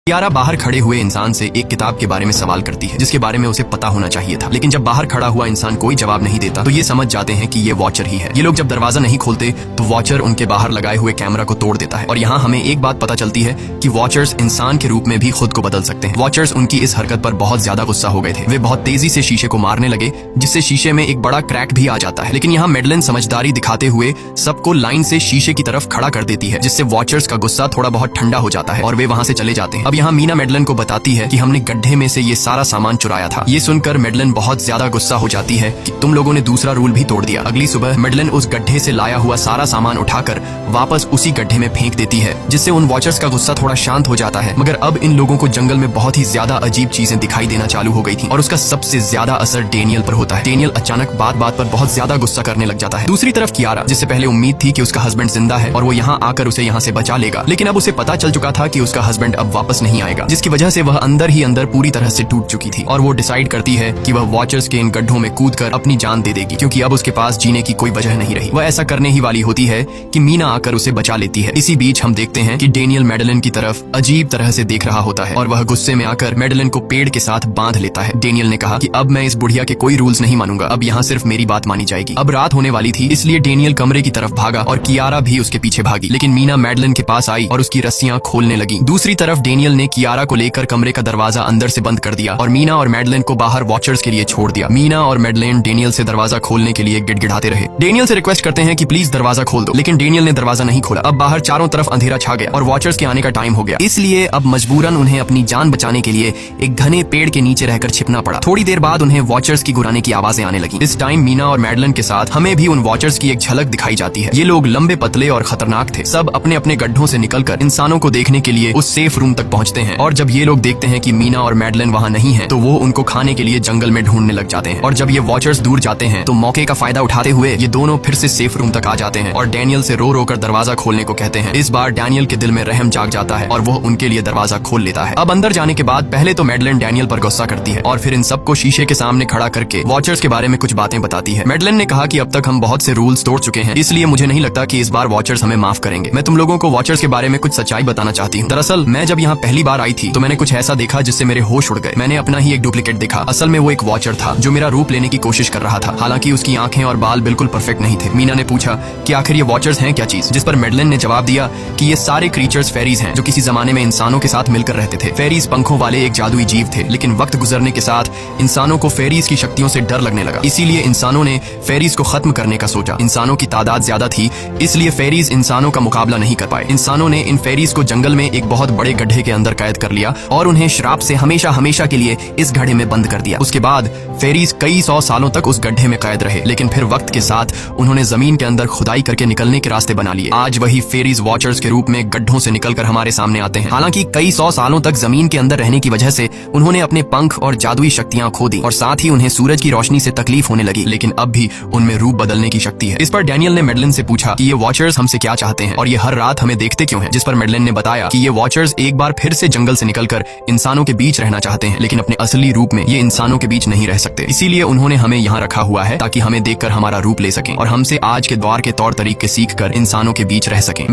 कियारा बाहर खड़े हुए इंसान से एक किताब के बारे में सवाल करती है जिसके बारे में उसे पता होना चाहिए था, लेकिन जब बाहर खड़ा हुआ इंसान कोई जवाब नहीं देता तो ये समझ जाते हैं कि ये वॉचर ही है। ये लोग जब दरवाजा नहीं खोलते तो वॉचर उनके बाहर लगाए हुए कैमरा को तोड़ देता है और यहाँ हमें एक बात पता चलती है कि वॉचर्स इंसान के रूप में भी खुद को बदल सकते हैं। वॉचर्स उनकी इस हरकत पर बहुत ज्यादा गुस्सा हो गए थे। वे बहुत तेजी से शीशे को मारने लगे जिससे शीशे में एक बड़ा क्रैक भी आ जाता है, लेकिन यहाँ मैडलिन समझदारी दिखाते हुए सबको लाइन से शीशे की तरफ खड़ा कर देती है जिससे वॉचर्स का गुस्सा थोड़ा बहुत ठंडा हो जाता है और वे वहां से चले जाते हैं। अब यहाँ मीना मैडलिन को बताती है कि हमने गड्ढे में से ये सारा सामान चुराया था। ये सुनकर मैडलिन बहुत ज्यादा गुस्सा हो जाती है कि तुम लोगों ने दूसरा रूल भी तोड़ दिया। अगली सुबह मैडलिन उस गड्ढे से लाया हुआ सारा सामान उठाकर वापस उसी गड्ढे में फेंक देती है जिससे उन वॉचर्स का गुस्सा थोड़ा शांत हो जाता है। मगर अब इन लोगों को जंगल में बहुत ही ज्यादा अजीब चीजें दिखाई देना चालू हो गई थी और उसका सबसे ज्यादा असर डेनियल पर होता है। डेनियल अचानक बात बात पर बहुत ज्यादा गुस्सा करने लग जाता है। दूसरी तरफ कियारा, जिससे पहले उम्मीद थी कि उसका हस्बैंड जिंदा है और वो यहाँ आकर उसे यहाँ से बचा लेगा, लेकिन अब उसे पता चल चुका था कि उसका हस्बैंड अब वापस नहीं आएगा, जिसकी वजह से वह अंदर ही अंदर पूरी तरह से टूट चुकी थी और वो डिसाइड करती है कि वह वॉचर्स के इन गड्ढों में कूदकर अपनी जान दे देगी क्योंकि अब उसके पास जीने की कोई वजह नहीं रही। वह ऐसा करने ही वाली होती है कि मीना आकर उसे बचा लेती है। इसी बीच हम देखते हैं कि डेनियल मैडलिन की तरफ अजीब तरह से देख रहा होता है और वह गुस्से में आकर मैडलिन को पेड़ के साथ बांध लेता है। डेनियल ने कहा कि अब मैं इस बुढ़िया के कोई रूल्स नहीं मानूंगा, अब यहाँ सिर्फ मेरी बात मानी जाएगी। अब रात होने वाली थी, इसलिए डेनियल कमरे की तरफ भागा और कियारा भी उसके पीछे भागी, लेकिन मीना मैडलिन के पास आई और उसकी रस्सियां खोलने लगी। दूसरी तरफ डेनियल ने कियारा को लेकर कमरे का दरवाजा अंदर से बंद कर दिया और मीना और मैडलिन को बाहर वॉचर्स के लिए छोड़ दिया। मीना और मैडलिन डेनियल से दरवाजा खोलने के लिए गिड़गिड़ाते रहे। डेनियल से रिक्वेस्ट करते हैं कि प्लीज दरवाजा खोल दो, लेकिन डेनियल ने दरवाजा नहीं खोला। अब बाहर चारों तरफ अंधेरा छा गया और वॉचर्स के आने का टाइम हो गया, इसलिए अब मजबूरन उन्हें अपनी जान बचाने के लिए एक घने पेड़ के नीचे रहकर छिपना पड़ा। थोड़ी देर बाद उन्हें वॉचर्स की गुराने की आवाजें आने लगी। इस टाइम मीना और मैडलिन के साथ हमें भी उन वॉचर्स की एक झलक दिखाई जाती है। ये लोग लंबे पतले और खतरनाक थे। सब अपने अपने गड्ढों से निकलकर इंसानों को देखने के लिए उस सेफ रूम तक पहुंचते हैं और जब ये लोग देखते हैं कि मीना और मैडलिन वहां नहीं है तो वो उनको खाने के लिए जंगल में ढूंढने लग जाते हैं। और जब ये वॉचर्स दूर जाते हैं तो मौके का फायदा उठाते हुए ये दोनों फिर से सेफ रूम तक आ जाते हैं और डेनियल से रो रो कर दरवाजा खोलने को कहते हैं। इस बार डेनियल के दिल में रहम जाग जाता है और वो उनके लिए दरवाजा खोल लेता है। अब अंदर जाने के बाद पहले तो मैडलिन डेनियल पर गुस्सा करती है और फिर इन सबको शीशे के सामने खड़ा करके वॉचर्स के बारे में कुछ बातें बताती है। मैडलिन ने कहा कि अब तक हम बहुत से रूल्स तोड़ चुके हैं, इसलिए मुझे नहीं लगता कि इस बार वॉचर्स हमें माफ करेंगे। मैं तुम लोगों को वॉचर्स के बारे में कुछ सच्चाई बताना चाहती हूँ। दरअसल मैं जब यहाँ पहली बार आई थी तो मैंने कुछ ऐसा देखा जिससे मेरे होश उड़ गए। मैंने अपना ही एक डुप्लीकेट देखा। असल में वो एक वॉचर था जो मेरा रूप लेने की कोशिश कर रहा था, हालांकि उसकी आंखें और बाल बिल्कुल परफेक्ट नहीं थे। मीना ने पूछा कि आखिर ये वॉचर्स हैं क्या चीज, जिस पर मैडलिन ने जवाब दिया कि ये सारे क्रीचर्स फेरीज हैं जो किसी जमाने में इंसानों के साथ मिलकर रहते थे। फेरीज पंखों वाले एक जादुई जीव थे, लेकिन वक्त गुजरने के साथ इंसानों को फेरीज की शक्तियों से डर लगने लगा, इसीलिए इंसानों ने फेरीज को खत्म करने का सोचा। इंसानों की तादाद ज्यादा थी, इसलिए फेरीज इंसानों का मुकाबला नहीं कर पाए। इंसानों ने इन फेरीज को जंगल में एक बहुत बड़े गड्ढे के अंदर कैद कर लिया और उन्हें श्राप से हमेशा हमेशा के लिए इस गड्ढे में बंद कर दिया। उसके बाद फेरीज कई सौ सालों तक उस गड्ढे में कैद रहे, लेकिन फिर वक्त के साथ उन्होंने जमीन के अंदर खुदाई करके निकलने के रास्ते बना लिए। आज वही फेरीज वॉचर्स के रूप में गड्ढों से निकलकर हमारे सामने आते हैं। हालांकि कई सौ सालों तक जमीन के अंदर रहने की वजह से उन्होंने अपने पंख और जादुई शक्तियां खो दी और साथ ही उन्हें सूरज की रोशनी से तकलीफ होने लगी, लेकिन अब भी उनमें रूप बदलने की शक्ति है। इस पर डेनियल ने मैडलिन से पूछा कि ये वॉचर्स हमसे क्या चाहते हैं और ये हर रात हमें देखते क्यों हैं, जिस पर मैडलिन ने बताया कि ये वॉचर्स एक बार फिर से जंगल से निकलकर इंसानों के बीच रहना चाहते हैं, लेकिन अपने असली रूप में ये इंसानों के बीच नहीं रह सकते। इसीलिए उन्होंने हमें यहाँ रखा हुआ है ताकि हमें देखकर हमारा रूप ले सकें और हमसे आज के दौर के तौर तरीके सीखकर इंसानों के बीच रह सकें।